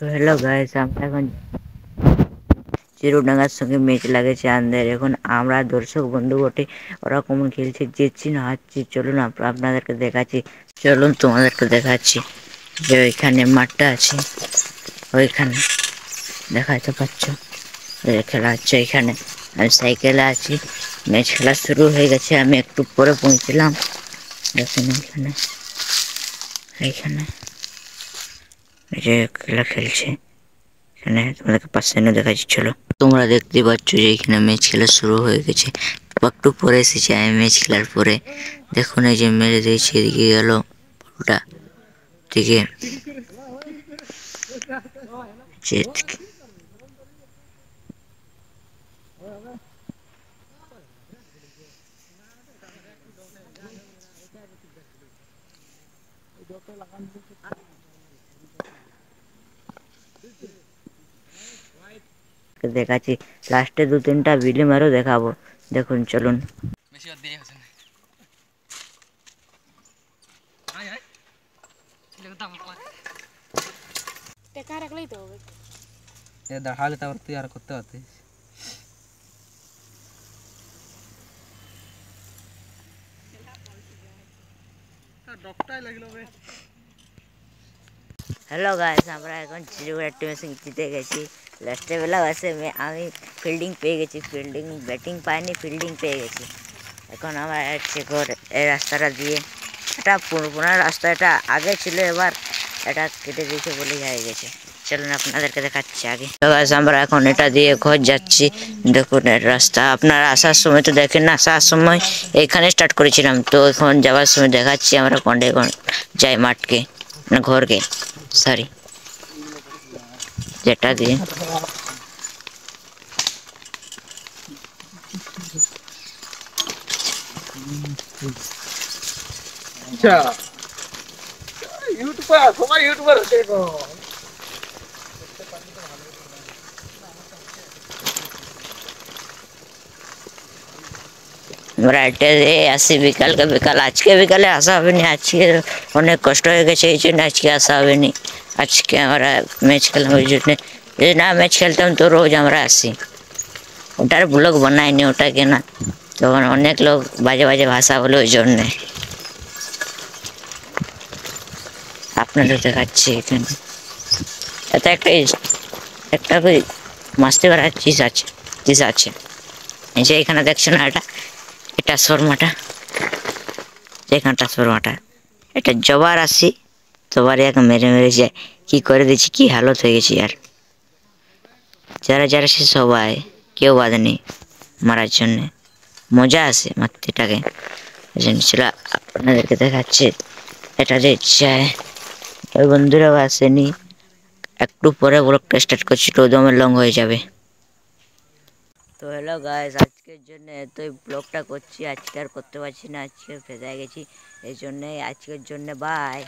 তো hello guys, আমরা এখন চিরডাঙ্গার সঙ্গে ম্যাচ লাগেছে আমাদের। এখন আমরা দর্শক বন্ধু বটে, ওরা কেমন খেলছে জিতছি না হারছি চলুন আপনাদেরকে দেখাচ্ছি। চলুন তোমাদেরকে দেখাচ্ছি যে ওইখানে মাঠটা আছে, ওইখানে দেখাতে পাচ্ছ খেলা হচ্ছে। এখানে আমি সাইকেলে আছি, ম্যাচ খেলা শুরু হয়ে গেছে। আমি একটু পরে পৌঁছলাম। দেখুন এখানে এইখানে এই যে খেলা খেলছে, এখানে তোমাদেরকে পাশে এনে দেখাচ্ছি। চলো, তোমরা দেখতে পাচ্ছ যে এখানে ম্যাচ খেলা শুরু হয়ে গেছে। একটু পরে এসেছি আমি ম্যাচ খেলার পরে। দেখুন এই যে মেরে দিয়েছে, এদিকে গেল ওটা দিকে দেখাচ্ছি। লাস্টে 2-3টা বিলিম আরও দেখাবো। দেখুন চলুন। টেকা রাখলেই তো হবে। দেখালে তারপর তুই আর করতে পারতিস। হ্যালো গাইস, আমরা এখন চিড়িগুড়া টিমের সঙ্গে জিতে গেছি। লাস্টে বেলা বসে আমি ফিল্ডিং পেয়ে গেছি, ফিল্ডিং ব্যাটিং পাইনি, ফিল্ডিং পেয়ে গেছি। এখন আমার যাচ্ছে ঘর এই রাস্তাটা দিয়ে। এটা পুরোনো রাস্তা, এটা আগে ছিল, এবার এটা কেটে দিয়েছে বলে হয়ে গেছে। চলুন আপনাদেরকে দেখাচ্ছি আগে। তো গাইস, আমরা এখন এটা দিয়ে ঘর যাচ্ছি। দেখুন এর রাস্তা, আপনারা আসার সময় তো দেখেন না, আসার সময় এখানে স্টার্ট করেছিলাম। তো এখন যাওয়ার সময় দেখাচ্ছি আমরা কোনটা যাই মাঠকে না ঘরকে, সরি যেটা দিয়ে আচ্ছা, ইউটিউবার সবাই ইউটিউবার হচ্ছে এখন। আমরা এটা আসি বিকালকে, বিকাল আজকে বিকালে আসা হবে না। আজকে অনেক কষ্ট হয়ে গেছে, এই জন্য আজকে আসা হবে না। আজকে আমরা ম্যাচ খেলাম, ওই জন্য যদি না ম্যাচ খেলতাম তো রোজ আমরা আসি। ওটার ব্লগ বানাইনি ওটাকে না, তখন অনেক লোক বাজে বাজে ভাষা বলে, ওই জন্যে আপনাদের দেখাচ্ছি। এখানে এটা একটা একটা মাস্তি করার চিজ আছে এই যে এখানে দেখছো না, এটা এটা শর্মাটা, এখানটা শর্মাটা, এটা জবার আসি তোবার এক মেরে মেরে যায়। কি করে দিচ্ছি, কি হালত হয়ে গেছে আর। যারা যারা সে সবাই কেউ বাদ নেই মারার জন্যে, মজা আসে মাতৃটাকে। ছিল আপনাদেরকে দেখাচ্ছে এটা যে চায়। ওই বন্ধুরাও আসেনি, একটু পরে ব্লগটা স্টার্ট করছি, তো দমে লং হয়ে যাবে। তো হ্যালো গাইস, আজকের জন্য এতই ব্লগটা করছি। আজকে আর করতে পারছি না, আজকে ফেঁসে গেছি, এই জন্যে আজকের জন্য বাই।